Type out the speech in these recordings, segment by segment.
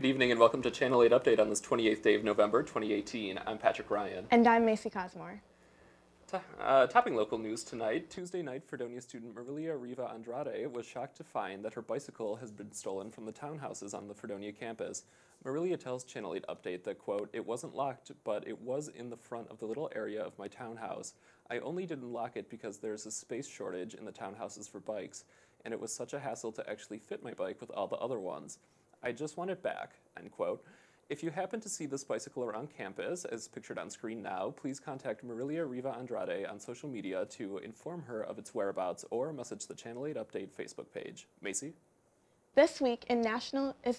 Good evening and welcome to Channel 8 Update on this 28th day of November 2018. I'm Patrick Ryan. And I'm Macy Cosmore. Topping local news tonight, Tuesday night, Fredonia student Marilia Riva Andrade was shocked to find that her bicycle has been stolen from the townhouses on the Fredonia campus. Marilia tells Channel 8 Update that, quote, "It wasn't locked, but it was in the front of the little area of my townhouse. I only didn't lock it because there's a space shortage in the townhouses for bikes, and it was such a hassle to actually fit my bike with all the other ones. I just want it back," end quote. If you happen to see this bicycle around campus, as pictured on screen now, please contact Marilia Riva Andrade on social media to inform her of its whereabouts or message the Channel 8 Update Facebook page. Macy? This week is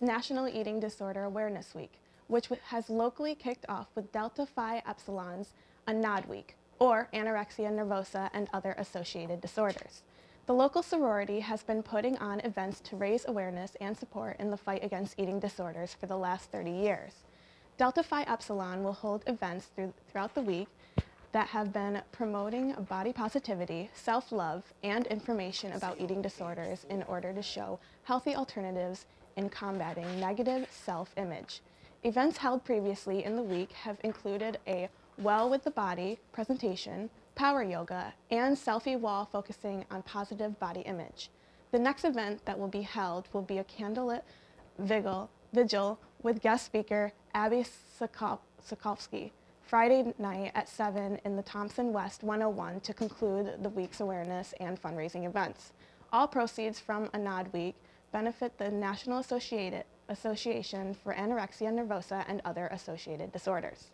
National Eating Disorder Awareness Week, which has locally kicked off with Delta Phi Epsilon's a NOD Week, or anorexia nervosa and other associated disorders. The local sorority has been putting on events to raise awareness and support in the fight against eating disorders for the last 30 years. Delta Phi Epsilon will hold events throughout the week that have been promoting body positivity, self-love, and information about eating disorders in order to show healthy alternatives in combating negative self-image. Events held previously in the week have included a Well with the Body presentation, power yoga, and selfie wall focusing on positive body image. The next event that will be held will be a candlelit vigil with guest speaker Abby Sokolsky, Friday night at 7 in the Thompson West 101 to conclude the week's awareness and fundraising events. All proceeds from a NOD Week benefit the National Association for Anorexia Nervosa and other associated disorders.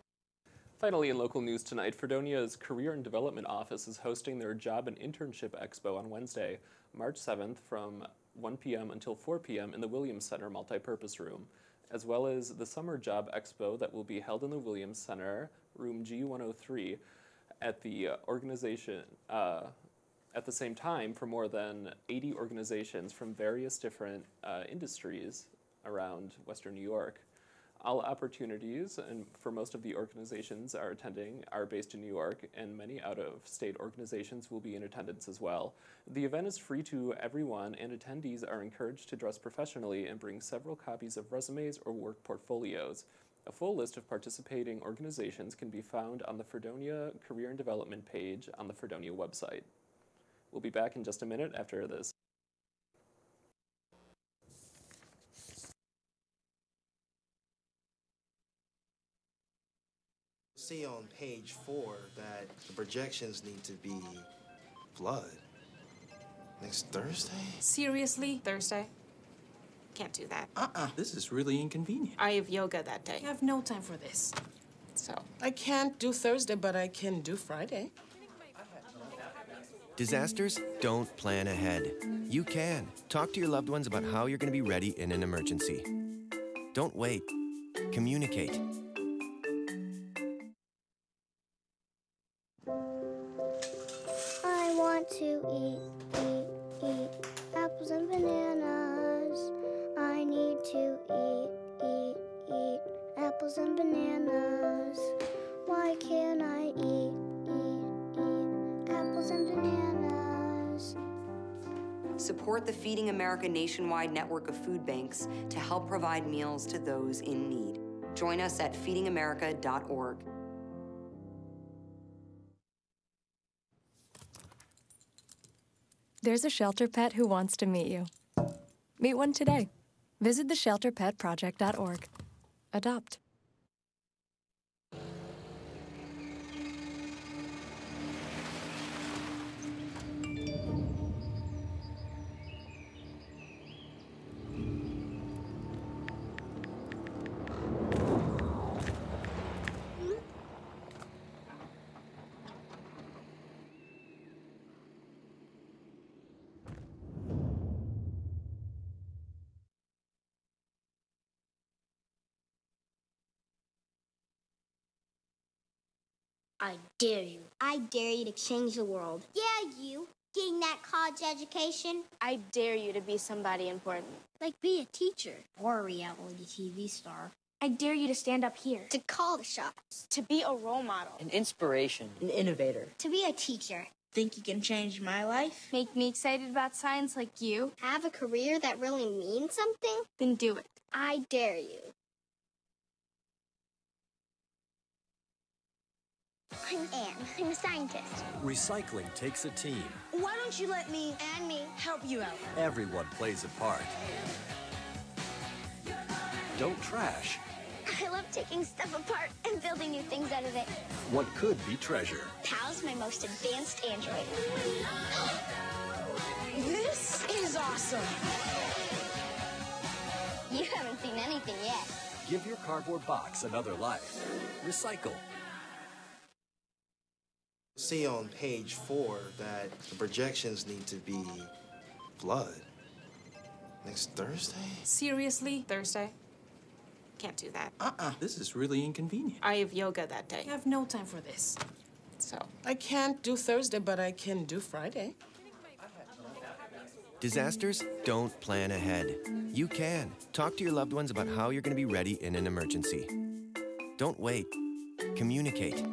Finally, in local news tonight, Fredonia's Career and Development Office is hosting their Job and Internship Expo on Wednesday, March 7th from 1 p.m. until 4 p.m. in the Williams Center Multipurpose Room, as well as the Summer Job Expo that will be held in the Williams Center, room G103, at the at the same time for more than 80 organizations from various different industries around Western New York. All opportunities, and for most of the organizations are attending, are based in New York, and many out-of-state organizations will be in attendance as well. The event is free to everyone, and attendees are encouraged to dress professionally and bring several copies of resumes or work portfolios. A full list of participating organizations can be found on the Fredonia Career and Development page on the Fredonia website. We'll be back in just a minute after this. See on page 4 that the projections need to be blood. Next Thursday? Seriously? Thursday? Can't do that. This is really inconvenient. I have yoga that day. I have no time for this. So. I can't do Thursday, but I can do Friday. Disasters don't plan ahead. You can. Talk to your loved ones about how you're going to be ready in an emergency. Don't wait. Communicate. I want to eat apples and bananas. I need to eat apples and bananas. Why can't I eat apples and bananas? Support the Feeding America nationwide network of food banks to help provide meals to those in need. Join us at feedingamerica.org. There's a shelter pet who wants to meet you. Meet one today. Visit theshelterpetproject.org. Adopt. I dare you. I dare you to change the world. Yeah, you. Getting that college education. I dare you to be somebody important. Like be a teacher or a reality TV star. I dare you to stand up here. To call the shots. To be a role model. An inspiration. An innovator. To be a teacher. Think you can change my life? Make me excited about science like you. Have a career that really means something? Then do it. I dare you. I'm Anne. I'm a scientist. Recycling takes a team. Why don't you let me And me. help you out? Everyone plays a part. Don't trash I love taking stuff apart and building new things out of it. what could be treasure. Pal's my most advanced android. This is awesome. You haven't seen anything yet. Give your cardboard box another life. Recycle. See on page 4 that the projections need to be blood. Next Thursday? Seriously? Thursday? Can't do that. This is really inconvenient. I have yoga that day. I have no time for this. So. I can't do Thursday, but I can do Friday. Disasters don't plan ahead. You can. Talk to your loved ones about how you're going to be ready in an emergency. Don't wait. Communicate.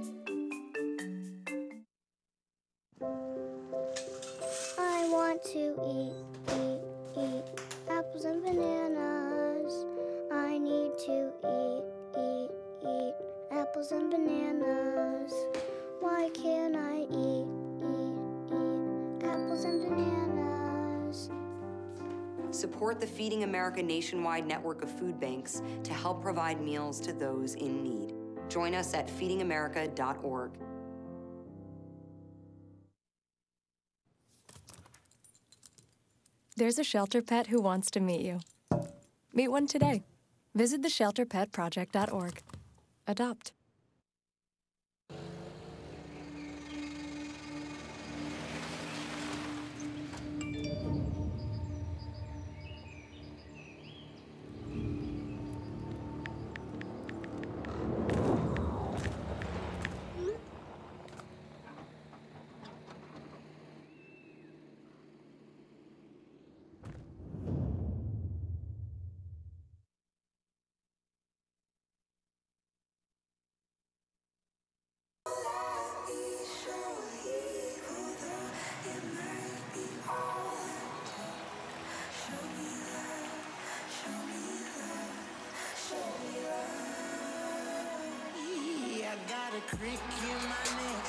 I want to eat apples and bananas. I need to eat apples and bananas. Why can't I eat apples and bananas? Support the Feeding America nationwide network of food banks to help provide meals to those in need. Join us at feedingamerica.org. There's a shelter pet who wants to meet you. Meet one today. Visit theshelterpetproject.org. Adopt. Creak in my neck,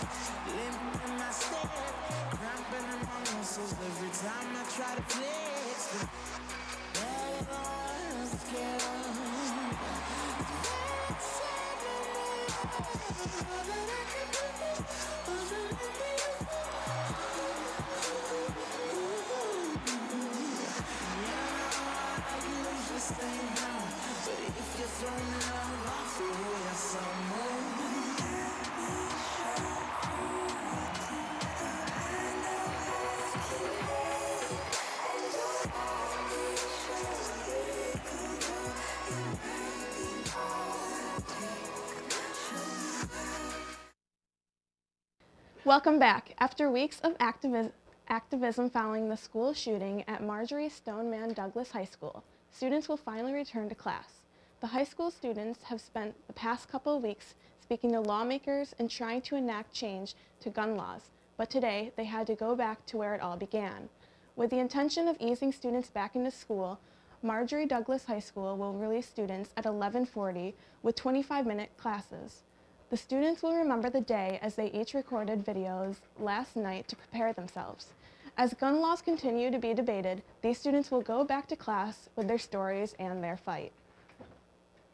limp in my step, cramping in my muscles every time I try to flex. But if you're throwing love off the way or someone. Welcome back. After weeks of activism following the school shooting at Marjorie Stoneman Douglas High School, students will finally return to class. The high school students have spent the past couple of weeks speaking to lawmakers and trying to enact change to gun laws, but today they had to go back to where it all began. With the intention of easing students back into school, Marjorie Douglas High School will release students at 11:40 with 25-minute classes. The students will remember the day as they each recorded videos last night to prepare themselves. As gun laws continue to be debated, these students will go back to class with their stories and their fight.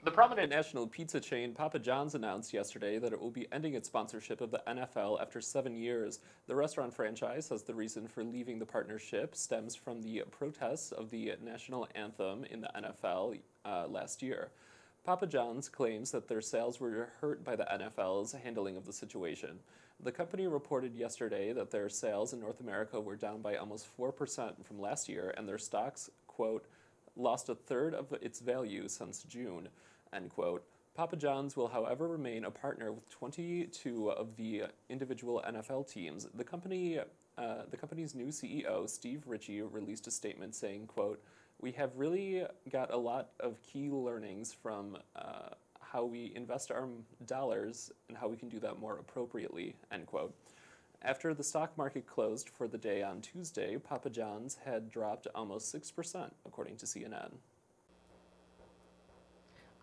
The prominent national pizza chain Papa John's announced yesterday that it will be ending its sponsorship of the NFL after 7 years. The restaurant franchise says the reason for leaving the partnership stems from the protests of the national anthem in the NFL last year. Papa John's claims that their sales were hurt by the NFL's handling of the situation. The company reported yesterday that their sales in North America were down by almost 4% from last year, and their stocks, quote, lost a third of its value since June, end quote. Papa John's will, however, remain a partner with 22 of the individual NFL teams. The company's new CEO, Steve Ritchie, released a statement saying, quote, "We have really got a lot of key learnings from how we invest our dollars and how we can do that more appropriately," end quote. After the stock market closed for the day on Tuesday, Papa John's had dropped almost 6%, according to CNN.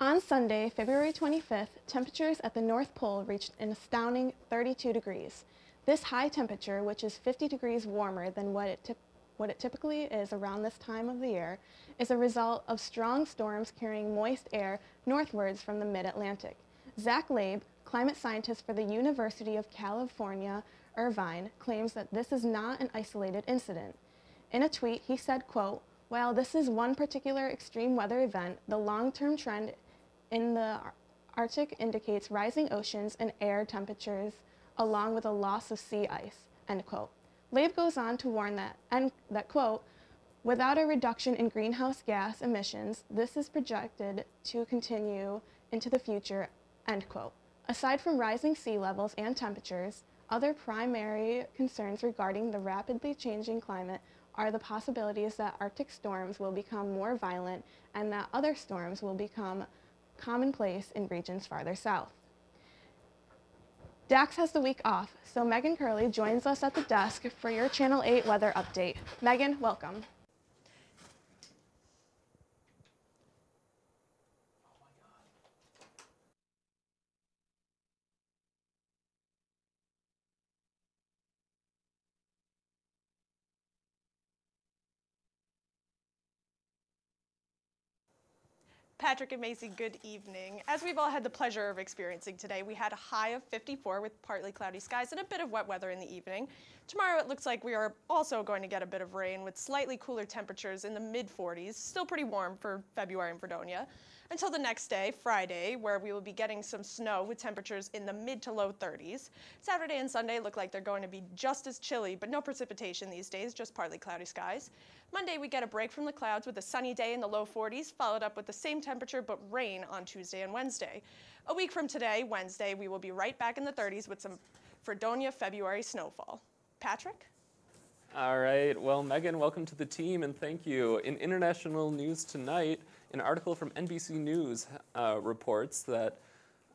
On Sunday, February 25th, temperatures at the North Pole reached an astounding 32 degrees. This high temperature, which is 50 degrees warmer than what it typically is around this time of the year, is a result of strong storms carrying moist air northwards from the mid-Atlantic. Zach Labe, climate scientist for the University of California, Irvine, claims that this is not an isolated incident. In a tweet, he said, quote, "While this is one particular extreme weather event, the long-term trend in the Arctic indicates rising oceans and air temperatures along with a loss of sea ice," end quote. Labe goes on to warn that, quote, "Without a reduction in greenhouse gas emissions, this is projected to continue into the future," end quote. Aside from rising sea levels and temperatures, other primary concerns regarding the rapidly changing climate are the possibilities that Arctic storms will become more violent and that other storms will become commonplace in regions farther south. Dax has the week off, so Megan Curley joins us at the desk for your Channel 8 weather update. Megan, welcome. Patrick and Macy, good evening. As we've all had the pleasure of experiencing today, we had a high of 54 with partly cloudy skies and a bit of wet weather in the evening. Tomorrow it looks like we are also going to get a bit of rain with slightly cooler temperatures in the mid-40s, still pretty warm for February in Fredonia, until the next day, Friday, where we will be getting some snow with temperatures in the mid to low 30s. Saturday and Sunday look like they're going to be just as chilly, but no precipitation these days, just partly cloudy skies. Monday, we get a break from the clouds with a sunny day in the low 40s, followed up with the same temperature but rain on Tuesday and Wednesday. A week from today, Wednesday, we will be right back in the 30s with some Fredonia February snowfall. Patrick? All right, well, Megan, welcome to the team, and thank you. In international news tonight, an article from NBC News reported that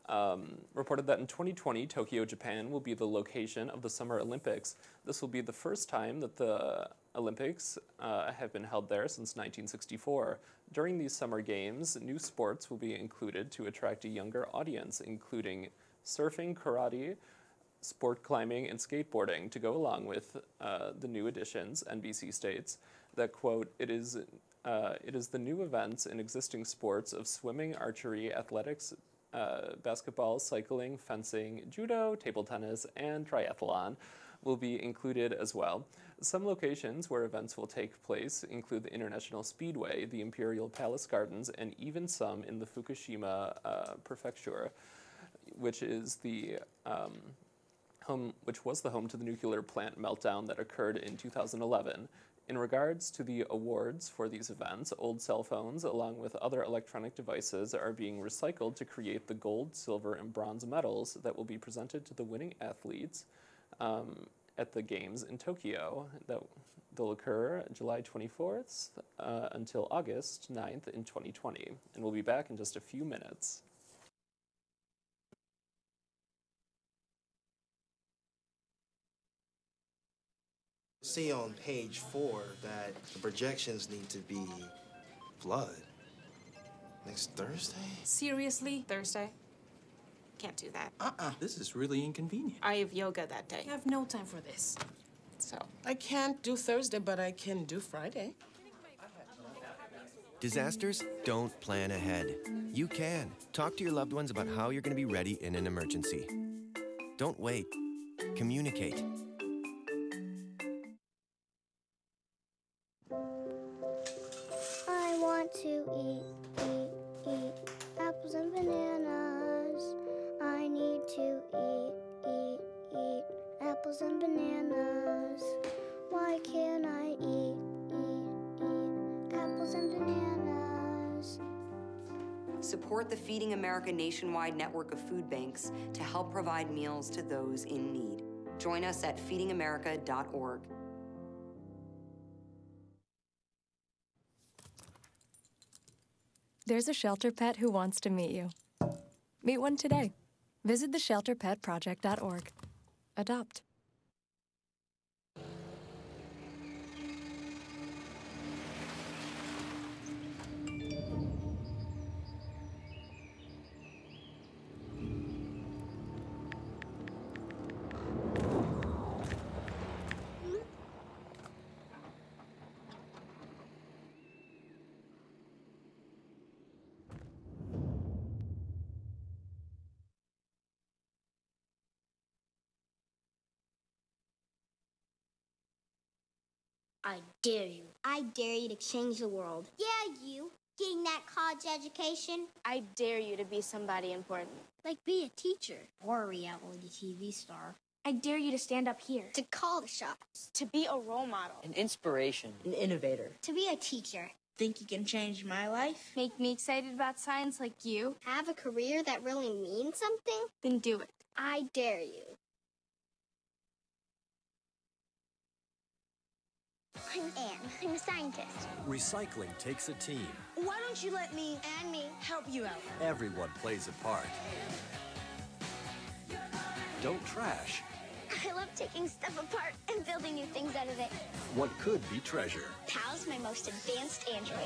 in 2020, Tokyo, Japan will be the location of the Summer Olympics. This will be the first time that the Olympics have been held there since 1964. During these Summer Games, new sports will be included to attract a younger audience, including surfing, karate, sport climbing, and skateboarding to go along with the new additions. NBC states that, quote, it is the new events in existing sports of swimming, archery, athletics, basketball, cycling, fencing, judo, table tennis, and triathlon will be included as well. Some locations where events will take place include the International Speedway, the Imperial Palace Gardens, and even some in the Fukushima Prefecture, which was the home to the nuclear plant meltdown that occurred in 2011. In regards to the awards for these events, old cell phones, along with other electronic devices, are being recycled to create the gold, silver, and bronze medals that will be presented to the winning athletes at the Games in Tokyo. They'll occur July 24th until August 9th in 2020. And we'll be back in just a few minutes. See on page 4 that the projections need to be flood next Thursday. Seriously? Thursday? Can't do that. This is really inconvenient. I have yoga that day. I have no time for this. So. I can't do Thursday, but I can do Friday. Disasters don't plan ahead. You can. Talk to your loved ones about how you're going to be ready in an emergency. Don't wait. Communicate. I want to eat apples and bananas. I need to eat apples and bananas. Why can't I eat apples and bananas? Support the Feeding America nationwide network of food banks to help provide meals to those in need. Join us at feedingamerica.org. There's a shelter pet who wants to meet you. Meet one today. Visit theshelterpetproject.org. Adopt. I dare you. I dare you to change the world. Yeah, you. Getting that college education. I dare you to be somebody important. Like be a teacher or a reality TV star. I dare you to stand up here. To call the shots. To be a role model. An inspiration. An innovator. To be a teacher. Think you can change my life? Make me excited about science like you. Have a career that really means something? Then do it. I dare you. I'm Anne. I'm a scientist. Recycling takes a team. Why don't you let me And me. help you out? Everyone plays a part. Don't trash I love taking stuff apart and building new things out of it. what could be treasure. Pal's my most advanced android.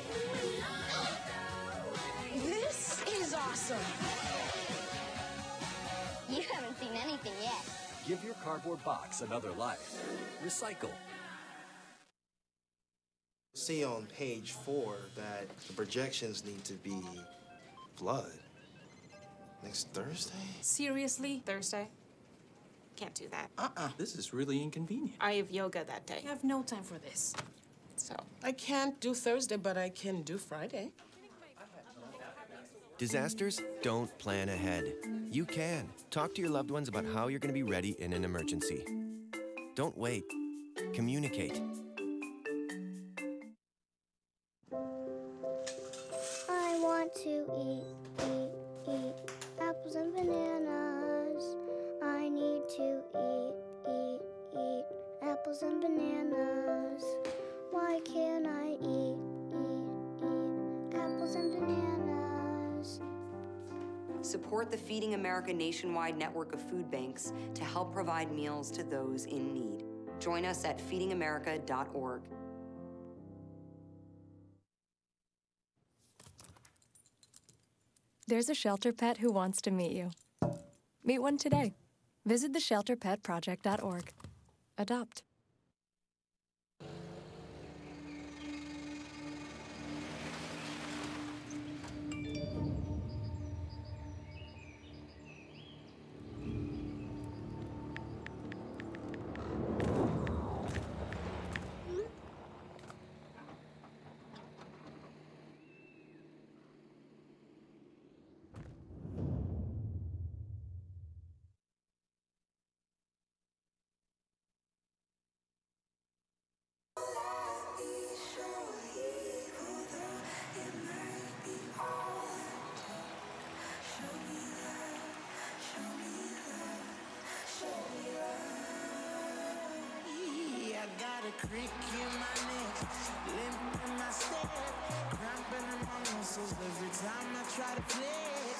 This is awesome. You haven't seen anything yet. Give your cardboard box another life. Recycle. See on page 4 that the projections need to be blood. Next Thursday? Seriously? Thursday? Can't do that. This is really inconvenient. I have yoga that day. I have no time for this. So, I can't do Thursday, but I can do Friday. Disasters don't plan ahead. You can. Talk to your loved ones about how you're going to be ready in an emergency. Don't wait. Communicate. I want to eat apples and bananas. I need to eat apples and bananas. Why can't I eat apples and bananas? Support the Feeding America nationwide network of food banks to help provide meals to those in need. Join us at feedingamerica.org. There's a shelter pet who wants to meet you. Meet one today. Visit theshelterpetproject.org. Adopt. Got a crick in my neck, limp in my step, cramping in my muscles every time I try to flex.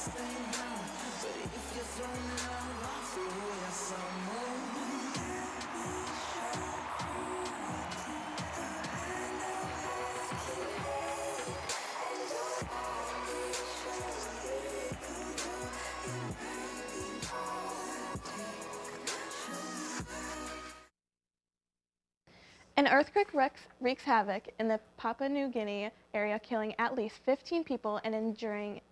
But if you're throwing it all off, you're some more. An earthquake wreaks havoc in the Papua New Guinea area, killing at least 15 people and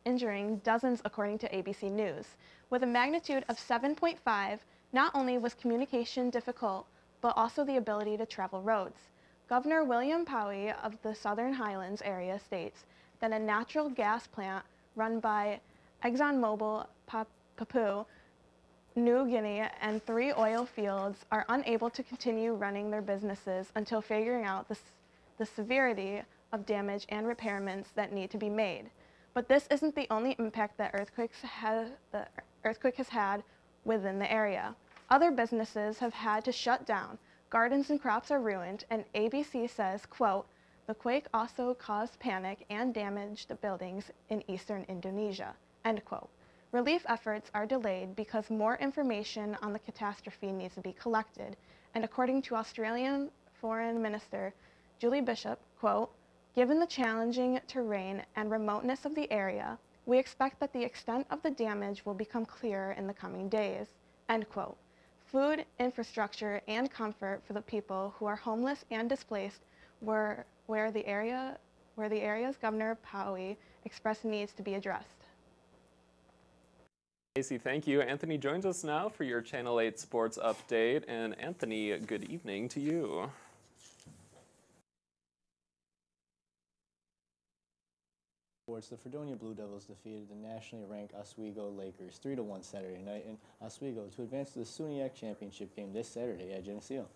injuring dozens, according to ABC News. With a magnitude of 7.5, not only was communication difficult, but also the ability to travel roads. Governor William Powie of the Southern Highlands area states that a natural gas plant run by ExxonMobil Papua New Guinea and 3 oil fields are unable to continue running their businesses until figuring out the severity of damage and repairments that need to be made. But this isn't the only impact that the earthquake has had within the area. Other businesses have had to shut down, gardens and crops are ruined, and ABC says, quote, "The quake also caused panic and damaged buildings in eastern Indonesia," end quote. Relief efforts are delayed because more information on the catastrophe needs to be collected, and according to Australian Foreign Minister Julie Bishop, quote, "Given the challenging terrain and remoteness of the area, we expect that the extent of the damage will become clearer in the coming days," end quote. food, infrastructure, and comfort for the people who are homeless and displaced were where the area's Governor Powey expressed needs to be addressed. Casey, thank you. Anthony joins us now for your Channel 8 Sports Update. And Anthony, good evening to you. The Fredonia Blue Devils defeated the nationally ranked Oswego Lakers 3-1 Saturday night in Oswego to advance to the SUNY Championship game this Saturday at Geneseo,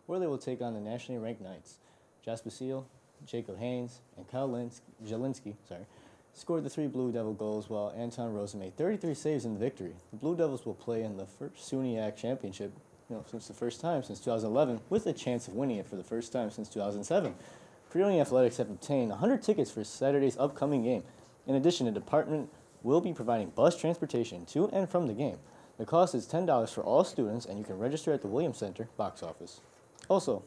where they will take on the nationally ranked Knights. Josh Basile, Jacob Haynes, and Kyle Jelinski scored the 3 Blue Devil goals, while Anton Rosa made 33 saves in the victory. The Blue Devils will play in the first SUNY Championship, since the first time since 2011, with a chance of winning it for the first time since 2007. Fredonia Athletics have obtained 100 tickets for Saturday's upcoming game. In addition, the department will be providing bus transportation to and from the game. The cost is $10 for all students, and you can register at the Williams Center box office. Also,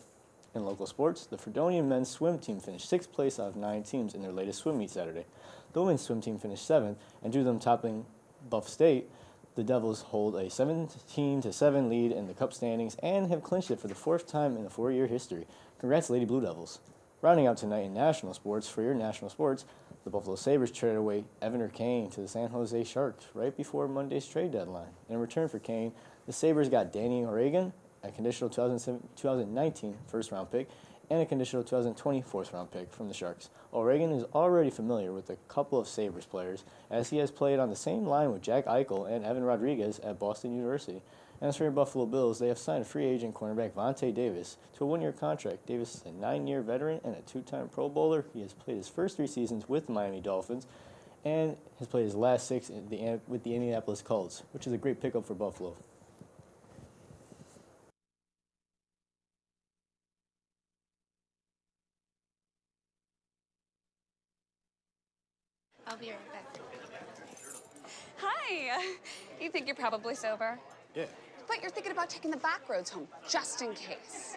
in local sports, the Fredonia men's swim team finished 6th place out of 9 teams in their latest swim meet Saturday. The women's swim team finished 7th, and due to them topping Buff State, the Devils hold a 17-7 lead in the Cup standings and have clinched it for the 4th time in a 4-year history. Congrats, Lady Blue Devils. Rounding out tonight in national sports, for your national sports, the Buffalo Sabres traded away Evander Kane to the San Jose Sharks right before Monday's trade deadline. In return for Kane, the Sabres got Danny O'Regan, a conditional 2019 first-round pick, and a conditional 2020 fourth-round pick from the Sharks. O'Regan is already familiar with a couple of Sabres players, as he has played on the same line with Jack Eichel and Evan Rodriguez at Boston University. And as for your Buffalo Bills, they have signed free agent cornerback Vontae Davis to a 1-year contract. Davis is a 9-year veteran and a 2-time Pro Bowler. He has played his first 3 seasons with the Miami Dolphins and has played his last 6 with the Indianapolis Colts, which is a great pickup for Buffalo. I'll be right back. Hi! You think you're probably sober? Yeah. But you're thinking about taking the back roads home, just in case.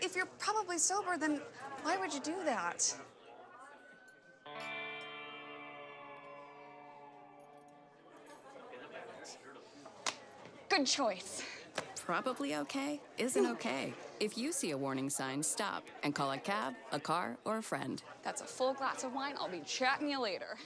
If you're probably sober, then why would you do that? Good choice. Probably okay isn't okay. If you see a warning sign, stop and call a cab, a car, or a friend. That's a full glass of wine. I'll be chatting you later.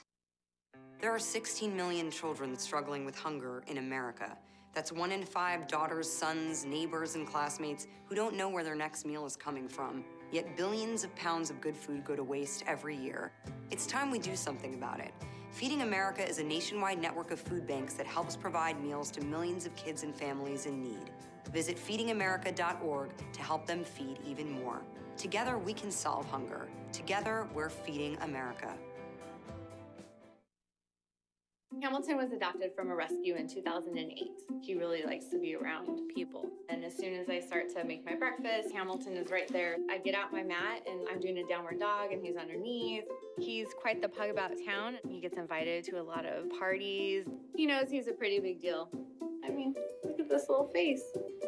There are 16 million children struggling with hunger in America. That's 1 in 5 daughters, sons, neighbors, and classmates who don't know where their next meal is coming from. Yet billions of pounds of good food go to waste every year. It's time we do something about it. Feeding America is a nationwide network of food banks that helps provide meals to millions of kids and families in need. Visit feedingamerica.org to help them feed even more. Together, we can solve hunger. Together, we're feeding America. Hamilton was adopted from a rescue in 2008. He really likes to be around people. And as soon as I start to make my breakfast, Hamilton is right there. I get out my mat and I'm doing a downward dog and he's underneath. He's quite the pug about town. He gets invited to a lot of parties. He knows he's a pretty big deal. I mean, look at this little face.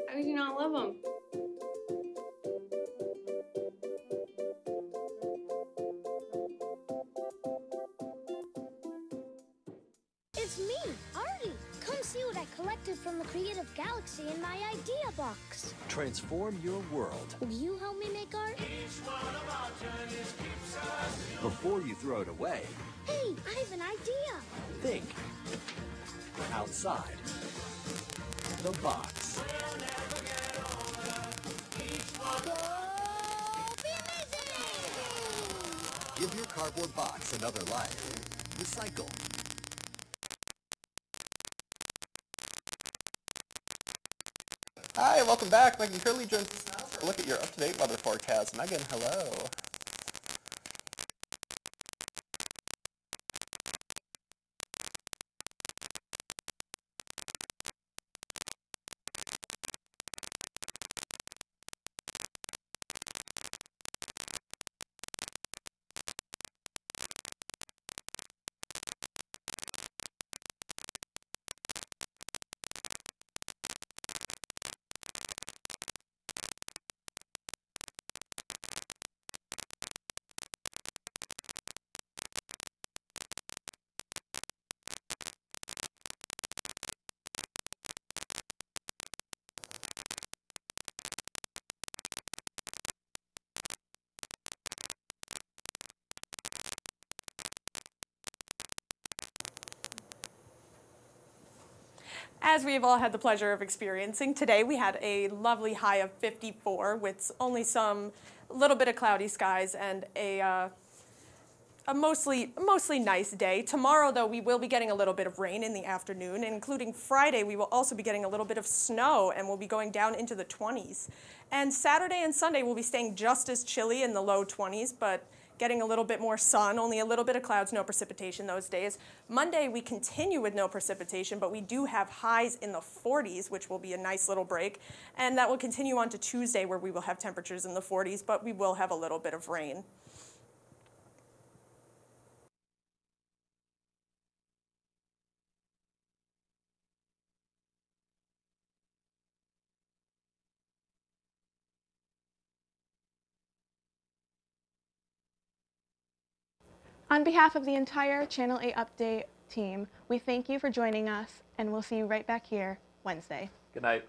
How could you not love him? It's me, Artie. Come see what I collected from the Creative Galaxy in my idea box. Transform your world. Will you help me make art? Before you throw it away, Hey, I have an idea. think outside the box. Give your cardboard box another life. Recycle. Hi, welcome back. Megan Curley joins us now for a look at your up-to-date weather forecast. Megan, hello. As we've all had the pleasure of experiencing, today we had a lovely high of 54 with only some little bit of cloudy skies and a mostly nice day. Tomorrow, though, we will be getting a little bit of rain in the afternoon, including Friday. We will also be getting a little bit of snow, and we'll be going down into the 20s. And Saturday and Sunday will be staying just as chilly in the low 20s, but getting a little bit more sun, only a little bit of clouds, no precipitation those days. Monday, we continue with no precipitation, but we do have highs in the 40s, which will be a nice little break. And that will continue on to Tuesday, where we will have temperatures in the 40s, but we will have a little bit of rain. On behalf of the entire Channel 8 Update team, we thank you for joining us, and we'll see you right back here Wednesday. Good night.